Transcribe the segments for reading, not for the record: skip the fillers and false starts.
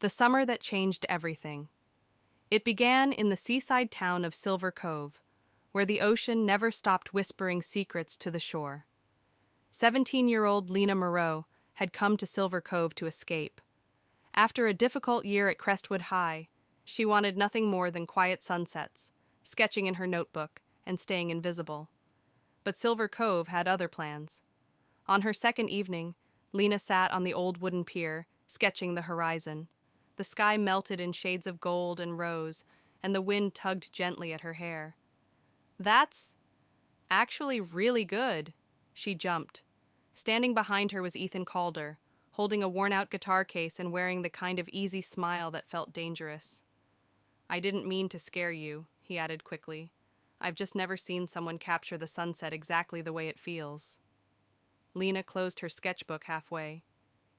The summer that changed everything. It began in the seaside town of Silver Cove, where the ocean never stopped whispering secrets to the shore. 17-year-old Lina Moreau had come to Silver Cove to escape. After a difficult year at Crestwood High, she wanted nothing more than quiet sunsets, sketching in her notebook, and staying invisible. But Silver Cove had other plans. On her second evening, Lina sat on the old wooden pier, sketching the horizon. The sky melted in shades of gold and rose, and the wind tugged gently at her hair. "That's actually really good," she jumped. Standing behind her was Ethan Calder, holding a worn-out guitar case and wearing the kind of easy smile that felt dangerous. "I didn't mean to scare you," he added quickly. "I've just never seen someone capture the sunset exactly the way it feels." Lina closed her sketchbook halfway.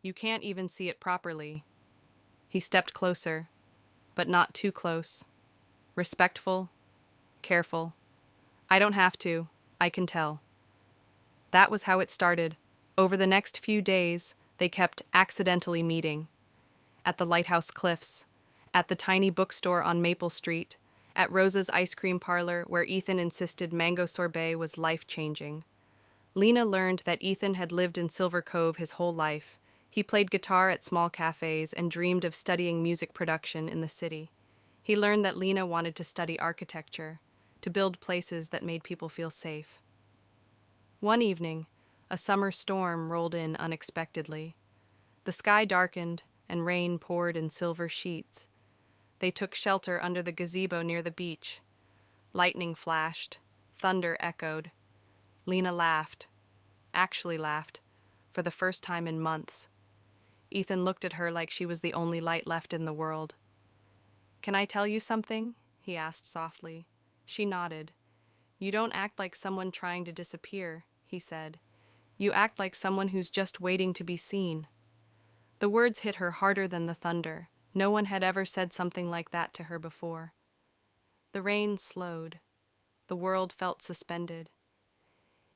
"You can't even see it properly." He stepped closer, but not too close. Respectful, careful. "I don't have to. I can tell." That was how it started. Over the next few days, they kept accidentally meeting. At the Lighthouse Cliffs, at the tiny bookstore on Maple Street, at Rosa's ice cream parlor where Ethan insisted mango sorbet was life-changing. Lina learned that Ethan had lived in Silver Cove his whole life. He played guitar at small cafes and dreamed of studying music production in the city. He learned that Lina wanted to study architecture, to build places that made people feel safe. One evening, a summer storm rolled in unexpectedly. The sky darkened and rain poured in silver sheets. They took shelter under the gazebo near the beach. Lightning flashed, thunder echoed. Lina laughed, actually laughed, for the first time in months. Ethan looked at her like she was the only light left in the world. "Can I tell you something?" he asked softly. She nodded. "You don't act like someone trying to disappear," he said. "You act like someone who's just waiting to be seen." The words hit her harder than the thunder. No one had ever said something like that to her before. The rain slowed. The world felt suspended.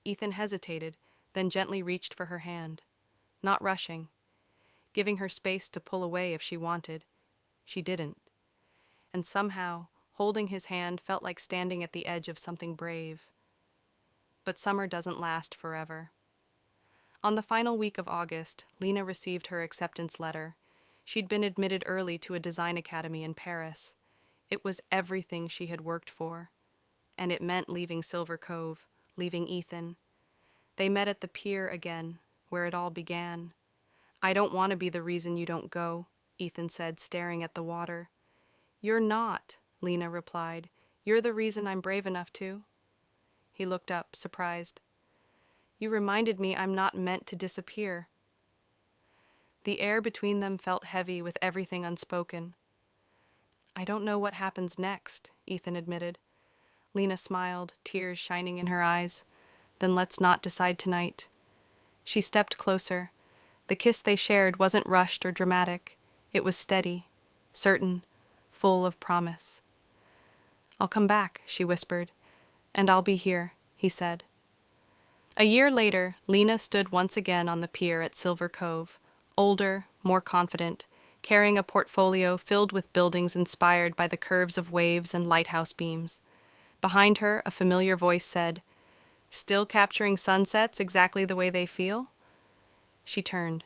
Ethan hesitated, then gently reached for her hand. Not rushing, giving her space to pull away if she wanted. She didn't. And somehow, holding his hand felt like standing at the edge of something brave. But summer doesn't last forever. On the final week of August, Lina received her acceptance letter. She'd been admitted early to a design academy in Paris. It was everything she had worked for. And it meant leaving Silver Cove, leaving Ethan. They met at the pier again, where it all began. "I don't want to be the reason you don't go," Ethan said, staring at the water. "You're not," Lina replied. "You're the reason I'm brave enough to." He looked up, surprised. "You reminded me I'm not meant to disappear." The air between them felt heavy with everything unspoken. "I don't know what happens next," Ethan admitted. Lina smiled, tears shining in her eyes. "Then let's not decide tonight." She stepped closer. The kiss they shared wasn't rushed or dramatic. It was steady, certain, full of promise. "I'll come back," she whispered. "And I'll be here," he said. A year later, Lina stood once again on the pier at Silver Cove, older, more confident, carrying a portfolio filled with buildings inspired by the curves of waves and lighthouse beams. Behind her, a familiar voice said, "Still capturing sunsets exactly the way they feel?" She turned.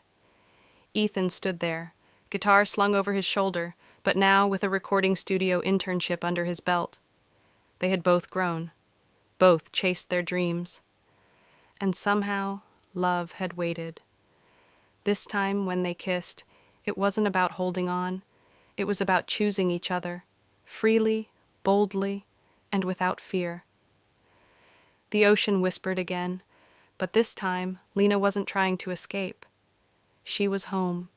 Ethan stood there, guitar slung over his shoulder, but now with a recording studio internship under his belt. They had both grown. Both chased their dreams. And somehow, love had waited. This time, when they kissed, it wasn't about holding on. It was about choosing each other, freely, boldly, and without fear. The ocean whispered again, but this time, Lina wasn't trying to escape. She was home,